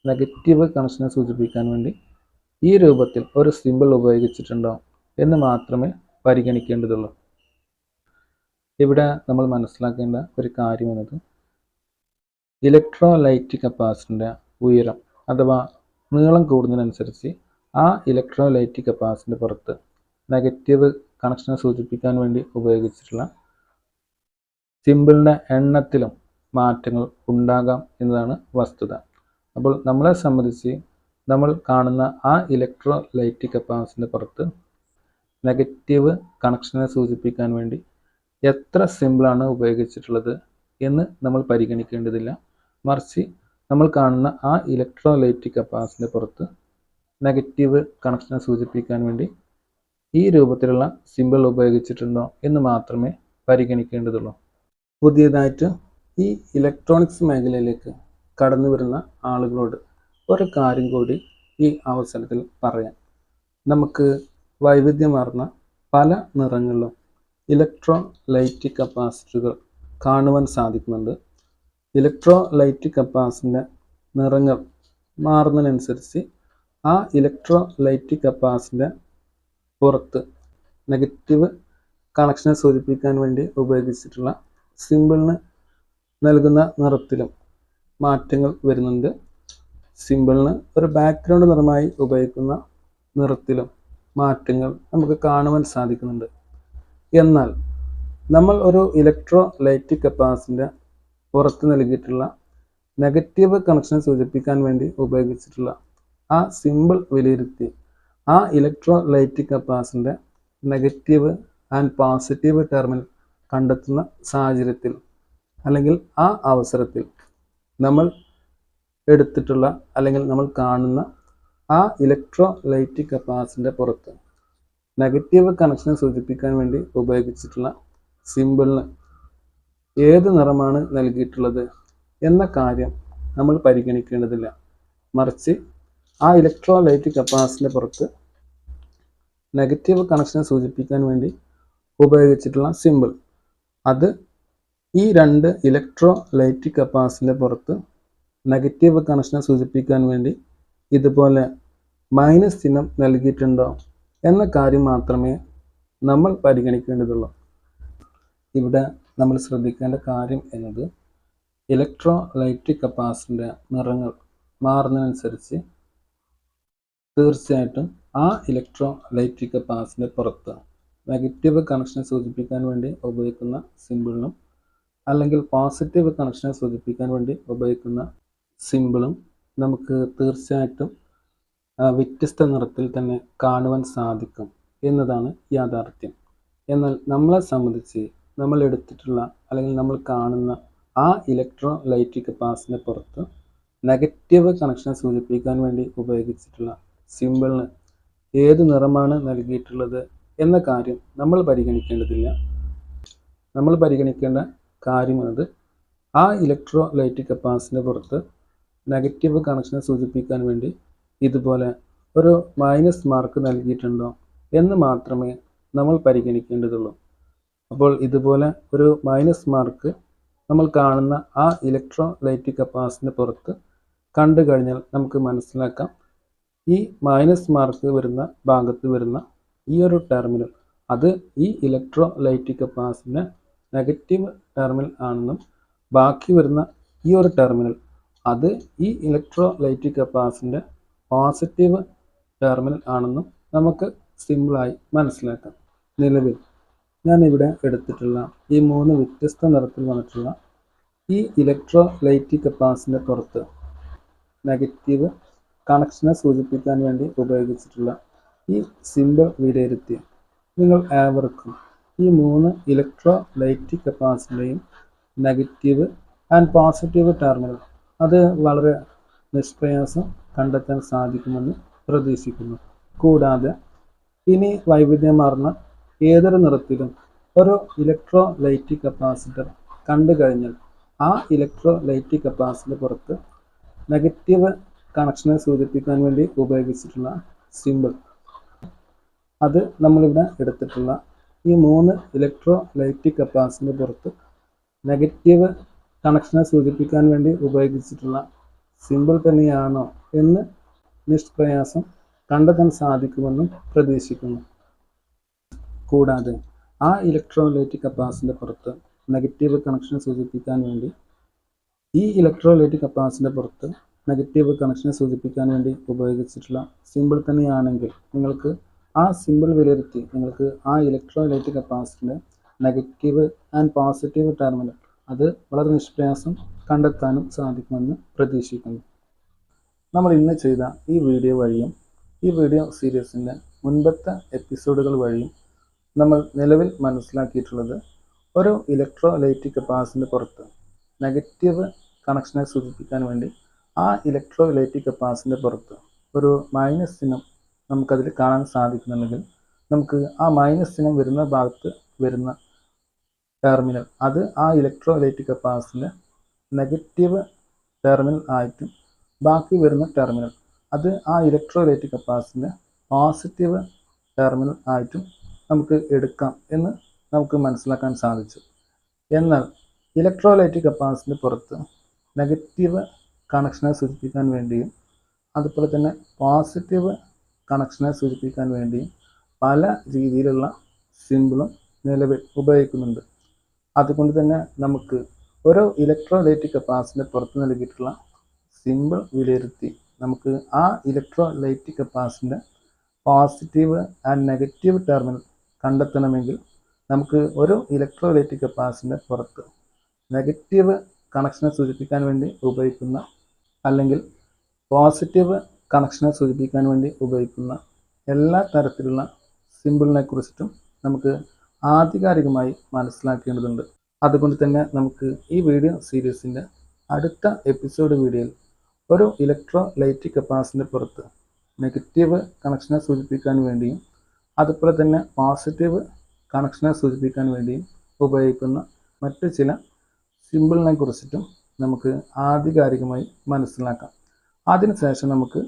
നെഗറ്റീവ് കണക്ഷനെ സൂചിപ്പിക്കാൻ വേണ്ടി ഈ രൂപത്തിൽ ഒരു സിമ്പിൾ ഉപയോഗിച്ചിട്ടുണ്ടോ എന്ന് മാത്രമേ പരിഗണിക്കേണ്ടതുള്ളൂ. ഇവിടെ നമ്മൾ മനസ്സിലാക്കേണ്ട ഒരു കാര്യം എന്നത് ഇലക്ട്രോലൈറ്റിക് കപ്പാസിറ്ററിൻ്റെ ഉയരം അഥവാ നീളം കൂടുന്നതിനനുസരിച്ച് ആ ഇലക്ട്രോലൈറ്റിക് കപ്പാസിറ്ററിന്റെ പുറത്ത് നെഗറ്റീവ് കണക്ഷനെ സൂചിപ്പിക്കാൻ വേണ്ടി ഉപയോഗിച്ചിട്ടുള്ള സിമ്പിളിൻ്റെ എണ്ണത്തിലും മാറ്റങ്ങൾ ഉണ്ടാകാം എന്നതാണ് വസ്തുത. അപ്പോൾ നമ്മളെ സംബന്ധിച്ച് നമ്മൾ കാണുന്ന ആ ഇലക്ട്രോലൈറ്റിക് കപ്പാസിറ്ററിന്റെ പുറത്ത് നെഗറ്റീവ് കണക്ഷനെ സൂചിപ്പിക്കാൻ വേണ്ടി എത്ര സിമ്പിളാണ് ഉപയോഗിച്ചിട്ടുള്ളത് എന്ന് നമ്മൾ പരിഗണിക്കേണ്ടതില്ല. മറിച്ച് നമ്മൾ കാണുന്ന ആ ഇലക്ട്രോലൈറ്റിക് കപ്പാസിറ്ററിന്റെ പുറത്ത് നെഗറ്റീവ് കണക്ഷനെ സൂചിപ്പിക്കാൻ വേണ്ടി ഈ രൂപത്തിലുള്ള സിമ്പിൾ ഉപയോഗിച്ചിട്ടുണ്ടോ എന്ന് മാത്രമേ പരിഗണിക്കേണ്ടതുള്ളൂ. പുതിയതായിട്ട് ഈ ഇലക്ട്രോണിക്സ് മേഖലയിലേക്ക് കടന്നു വരുന്ന ആളുകളോട് ഒരു കാര്യം കൂടി ഈ അവസരത്തിൽ പറയാം. നമുക്ക് വൈവിധ്യമാർന്ന പല നിറങ്ങളിലും ഇലക്ട്രോലൈറ്റിക് കപ്പാസിറ്ററുകൾ കാണുവാൻ സാധിക്കുന്നുണ്ട്. ഇലക്ട്രോലൈറ്റിക് കപ്പാസിറ്ററിൻ്റെ നിറങ്ങൾ മാറുന്നതിനനുസരിച്ച് ആ ഇലക്ട്രോലൈറ്റിക് കപ്പാസിറ്ററിൻ്റെ പുറത്ത് നെഗറ്റീവ് കണക്ഷനെ സൂചിപ്പിക്കാൻ വേണ്ടി ഉപയോഗിച്ചിട്ടുള്ള സിമ്പിളിന് നൽകുന്ന നിറത്തിലും മാറ്റങ്ങൾ വരുന്നുണ്ട്. സിമ്പിളിന് ഒരു ബാക്ക്ഗ്രൗണ്ട് നിറമായി ഉപയോഗിക്കുന്ന നിറത്തിലും മാറ്റങ്ങൾ നമുക്ക് കാണുവാൻ സാധിക്കുന്നുണ്ട്. എന്നാൽ നമ്മൾ ഒരു ഇലക്ട്രോലൈറ്റിക് കപ്പാസിറ്ററിൻ്റെ പുറത്ത് നൽകിയിട്ടുള്ള നെഗറ്റീവ് കണക്ഷനെ സൂചിപ്പിക്കാൻ വേണ്ടി ഉപയോഗിച്ചിട്ടുള്ള ആ സിമ്പിൾ വിലയിരുത്തി ആ ഇലക്ട്രോലൈറ്റിക് കപ്പാസിറ്ററിൻ്റെ നെഗറ്റീവ് ആൻഡ് പോസിറ്റീവ് ടെർമിനൽ കണ്ടെത്തുന്ന സാഹചര്യത്തിൽ അല്ലെങ്കിൽ ആ അവസരത്തിൽ നമ്മൾ എടുത്തിട്ടുള്ള അല്ലെങ്കിൽ നമ്മൾ കാണുന്ന ആ ഇലക്ട്രോലൈറ്റിക് കപ്പാസിറ്ററിൻ്റെ പുറത്ത് നെഗറ്റീവ് കണക്ഷനെ സൂചിപ്പിക്കാൻ വേണ്ടി ഉപയോഗിച്ചിട്ടുള്ള സിമ്പിളിന് ഏത് നിറമാണ് നൽകിയിട്ടുള്ളത് എന്ന കാര്യം നമ്മൾ പരിഗണിക്കേണ്ടതില്ല. മറിച്ച് ആ ഇലക്ട്രോലൈറ്റിക് കപ്പാസിറ്ററിൻ്റെ പുറത്ത് നെഗറ്റീവ് കണക്ഷനെ സൂചിപ്പിക്കാൻ വേണ്ടി ഉപയോഗിച്ചിട്ടുള്ള സിമ്പിൾ അത് ഈ 2 ഇലക്ട്രോലൈറ്റിക് കപ്പാസിറ്ററിൻ്റെ പുറത്ത് നെഗറ്റീവ് കണക്ഷനെ സൂചിപ്പിക്കാൻ വേണ്ടി ഇതുപോലെ മൈനസ് ചിഹ്നം നൽകിയിട്ടുണ്ടോ എന്ന കാര്യം മാത്രമേ നമ്മൾ പരിഗണിക്കേണ്ടതുള്ളൂ. ഇവിടെ നമ്മൾ ശ്രദ്ധിക്കേണ്ട കാര്യം എന്നത് ഇലക്ട്രോലൈറ്റിക് കപ്പാസിറ്ററിൻ്റെ നിറങ്ങൾ മാറുന്നതിനനുസരിച്ച് തീർച്ചയായിട്ടും ആ ഇലക്ട്രോലൈറ്റിക് കപ്പാസിറ്ററിൻ്റെ പുറത്ത് നെഗറ്റീവ് കണക്ഷനെ സൂചിപ്പിക്കാൻ വേണ്ടി ഉപയോഗിക്കുന്ന സിമ്പിളിനും അല്ലെങ്കിൽ പോസിറ്റീവ് കണക്ഷനെ സൂചിപ്പിക്കാൻ വേണ്ടി ഉപയോഗിക്കുന്ന സിമ്പിളും നമുക്ക് തീർച്ചയായിട്ടും വ്യത്യസ്ത നിറത്തിൽ തന്നെ കാണുവാൻ സാധിക്കും എന്നതാണ് യാഥാർത്ഥ്യം. എന്നാൽ നമ്മളെ സംബന്ധിച്ച് നമ്മൾ എടുത്തിട്ടുള്ള അല്ലെങ്കിൽ നമ്മൾ കാണുന്ന ആ ഇലക്ട്രോലൈറ്റിക് കപ്പാസിറ്ററിന് പുറത്ത് നെഗറ്റീവ് കണക്ഷൻ സൂചിപ്പിക്കാൻ വേണ്ടി ഉപയോഗിച്ചിട്ടുള്ള സിമ്പിളിന് ഏത് നിറമാണ് നൽകിയിട്ടുള്ളത് എന്ന കാര്യം നമ്മൾ പരിഗണിക്കേണ്ടതില്ല. നമ്മൾ പരിഗണിക്കേണ്ട കാര്യമെന്നത് ആ ഇലക്ട്രോലൈറ്റിക് കപ്പാസിറ്ററിന് പുറത്ത് നെഗറ്റീവ് കണക്ഷനെ സൂചിപ്പിക്കാൻ വേണ്ടി ഇതുപോലെ ഒരു മൈനസ് മാർക്ക് നൽകിയിട്ടുണ്ടോ എന്ന് മാത്രമേ നമ്മൾ പരിഗണിക്കേണ്ടതുള്ളൂ. അപ്പോൾ ഇതുപോലെ ഒരു മൈനസ് മാർക്ക് നമ്മൾ കാണുന്ന ആ ഇലക്ട്രോലൈറ്റിക് കപ്പാസിറ്ററിന് പുറത്ത് കണ്ടു കഴിഞ്ഞാൽ നമുക്ക് മനസ്സിലാക്കാം ഈ മൈനസ് മാർക്ക് വരുന്ന ഭാഗത്ത് വരുന്ന ഈ ഒരു ടെർമിനൽ അത് ഈ ഇലക്ട്രോലൈറ്റിക് കപ്പാസിറ്ററിന്റെ നെഗറ്റീവ് ടെർമിനൽ ആണെന്നും ബാക്കി വരുന്ന ഈ ഒരു ടെർമിനൽ അത് ഈ ഇലക്ട്രോലൈറ്റിക് കപ്പാസിറ്ററിന്റെ പോസിറ്റീവ് ടെർമിനൽ ആണെന്നും നമുക്ക് സിമ്പിളായി മനസ്സിലാക്കാം. നിലവിൽ ഞാൻ ഇവിടെ എടുത്തിട്ടുള്ള ഈ 3 വ്യത്യസ്ത നിറത്തിൽ വന്നിട്ടുള്ള ഈ ഇലക്ട്രോലൈറ്റിക് കപ്പാസിറ്ററിന്റെ പുറത്ത് നെഗറ്റീവ് കണക്ഷനെ സൂചിപ്പിക്കാൻ വേണ്ടി ഉപയോഗിച്ചിട്ടുള്ള ഈ സിമ്പിൾ വിലയിരുത്തി നിങ്ങൾ ഏവർക്കും ഈ 3 ഇലക്ട്രോലൈറ്റിക് കപ്പാസിറ്ററിന്റെയും നെഗറ്റീവ് ആൻഡ് പോസിറ്റീവ് ടെർമിനൽ അത് വളരെ നിഷ്പ്രയാസം കണ്ടെത്താൻ സാധിക്കുമെന്ന് പ്രതീക്ഷിക്കുന്നു. കൂടാതെ ഇനി വൈവിധ്യമാർന്ന ഏതൊരു നിറത്തിലും ഒരു ഇലക്ട്രോലൈറ്റിക് കപ്പാസിറ്റർ കണ്ടു കഴിഞ്ഞാൽ ആ ഇലക്ട്രോലൈറ്റിക് കപ്പാസിറ്ററിന് പുറത്ത് നെഗറ്റീവ് കണക്ഷനെ സൂചിപ്പിക്കാൻ വേണ്ടി ഉപയോഗിച്ചിട്ടുള്ള സിമ്പിൾ അത് നമ്മളിവിടെ എടുത്തിട്ടുള്ള ഈ 3 ഇലക്ട്രോലൈറ്റിക് കപ്പാസിറ്ററിന് പുറത്ത് നെഗറ്റീവ് കണക്ഷനെ സൂചിപ്പിക്കാൻ വേണ്ടി ഉപയോഗിച്ചിട്ടുള്ള സിമ്പിൾ തന്നെയാണോ എന്ന് നിഷ്പ്രയാസം കണ്ടെത്താൻ സാധിക്കുമെന്നും പ്രതീക്ഷിക്കുന്നു. കൂടാതെ ആ ഇലക്ട്രോലൈറ്റിക് കപ്പാസിറ്ററിന്റെ പുറത്ത് നെഗറ്റീവ് കണക്ഷൻ സൂചിപ്പിക്കാൻ വേണ്ടി ഈ ഇലക്ട്രോലൈറ്റിക് കപ്പാസിറ്ററിന്റെ പുറത്ത് നെഗറ്റീവ് കണക്ഷനെ സൂചിപ്പിക്കാൻ വേണ്ടി ഉപയോഗിച്ചിട്ടുള്ള സിമ്പിൾ തന്നെയാണെങ്കിൽ നിങ്ങൾക്ക് ആ സിമ്പിൾ വിലയിരുത്തി നിങ്ങൾക്ക് ആ ഇലക്ട്രോലൈറ്റിക് കപ്പാസിറ്ററിന്റെ നെഗറ്റീവ് ആൻഡ് പോസിറ്റീവ് ടെർമിനൽ അത് വളരെ നിഷ്പ്രയാസം കണ്ടെത്താനും സാധിക്കുമെന്ന് പ്രതീക്ഷിക്കുന്നു. നമ്മൾ ഇന്ന് ചെയ്ത ഈ വീഡിയോ വഴിയും ഈ വീഡിയോ സീരീസിൻ്റെ മുൻപത്തെ എപ്പിസോഡുകൾ വഴിയും നമ്മൾ നിലവിൽ മനസ്സിലാക്കിയിട്ടുള്ളത് ഒരു ഇലക്ട്രോലൈറ്റിക് കപ്പാസിറ്ററിന് പുറത്ത് നെഗറ്റീവ് കണക്ഷനെ സൂചിപ്പിക്കാൻ വേണ്ടി ആ ഇലക്ട്രോലൈറ്റിക് കപ്പാസിറ്ററിന് പുറത്ത് ഒരു മൈനസ് ചിഹ്നം നമുക്കതിൽ കാണാൻ സാധിക്കുന്നുണ്ടെങ്കിൽ നമുക്ക് ആ മൈനസ് ചിഹ്നം വരുന്ന ഭാഗത്ത് വരുന്ന ടെർമിനൽ അത് ആ ഇലക്ട്രോലൈറ്റിക് കപ്പാസിറ്ററിന്റെ നെഗറ്റീവ് ടെർമിനൽ ആയിട്ടും ബാക്കി വരുന്ന ടെർമിനൽ അത് ആ ഇലക്ട്രോലൈറ്റിക് കപ്പാസിറ്ററിന്റെ പോസിറ്റീവ് ടെർമിനൽ ആയിട്ടും നമുക്ക് എടുക്കാം എന്ന് നമുക്ക് മനസ്സിലാക്കാൻ സാധിച്ചു. എന്നാൽ ഇലക്ട്രോലൈറ്റിക് കപ്പാസിറ്ററിന് പുറത്ത് നെഗറ്റീവ് കണക്ഷനെ സൂചിപ്പിക്കാൻ വേണ്ടിയും അതുപോലെ തന്നെ പോസിറ്റീവ് കണക്ഷനെ സൂചിപ്പിക്കാൻ വേണ്ടിയും പല രീതിയിലുള്ള സിമ്പിളും നിലവിൽ ഉപയോഗിക്കുന്നുണ്ട്. അതുകൊണ്ട് തന്നെ നമുക്ക് ഒരു ഇലക്ട്രോലൈറ്റിക് കപ്പാസിറ്ററിന് പുറത്ത് നൽകിയിട്ടുള്ള സിമ്പിൾ വിലയിരുത്തി നമുക്ക് ആ ഇലക്ട്രോലൈറ്റിക് കപ്പാസിറ്ററിന്റെ പോസിറ്റീവ് ആൻഡ് നെഗറ്റീവ് ടെർമിനൽ കണ്ടെത്തണമെങ്കിൽ നമുക്ക് ഒരു ഇലക്ട്രോലൈറ്റിക് കപ്പാസിറ്ററിന്റെ പുറത്ത് നെഗറ്റീവ് കണക്ഷനെ സൂചിപ്പിക്കാൻ വേണ്ടി ഉപയോഗിക്കുന്ന അല്ലെങ്കിൽ പോസിറ്റീവ് കണക്ഷനെ സൂചിപ്പിക്കാൻ വേണ്ടി ഉപയോഗിക്കുന്ന എല്ലാ തരത്തിലുള്ള സിമ്പിളിനെ കുറിച്ചിട്ടും നമുക്ക് ആധികാരികമായി മനസ്സിലാക്കേണ്ടതുണ്ട്. അതുകൊണ്ട് തന്നെ നമുക്ക് ഈ വീഡിയോ സീരീസിൻ്റെ അടുത്ത എപ്പിസോഡ് വീഡിയോയിൽ ഒരു ഇലക്ട്രോലൈറ്റിക് കപ്പാസിറ്ററിന്റെ പുറത്ത് നെഗറ്റീവ് കണക്ഷനെ സൂചിപ്പിക്കാൻ വേണ്ടിയും അതുപോലെ തന്നെ പോസിറ്റീവ് കണക്ഷനെ സൂചിപ്പിക്കാൻ വേണ്ടിയും ഉപയോഗിക്കുന്ന മറ്റു ചില സിമ്പിളിനെ കുറിച്ചിട്ടും നമുക്ക് ആധികാരികമായി മനസ്സിലാക്കാം. അതിനുശേഷം നമുക്ക്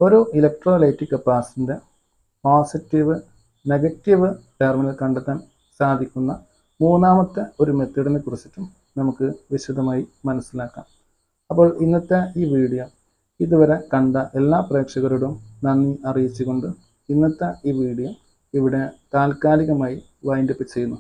ഒരു ഇലക്ട്രോലൈറ്റിക് കപ്പാസിറ്ററിന്റെ പോസിറ്റീവ് നെഗറ്റീവ് ടെർമിനൽ കണ്ടെത്താൻ സാധിക്കുന്ന മൂന്നാമത്തെ ഒരു മെത്തേഡിനെ കുറിച്ചിട്ടും നമുക്ക് വിശദമായി മനസ്സിലാക്കാം. അപ്പോൾ ഇന്നത്തെ ഈ വീഡിയോ ഇതുവരെ കണ്ട എല്ലാ പ്രേക്ഷകരോടും നന്ദി അറിയിച്ചുകൊണ്ട് ഇന്നത്തെ ഈ വീഡിയോ ഇവിടെ താൽക്കാലികമായി വൈൻഡപ്പ് ചെയ്യുന്നു.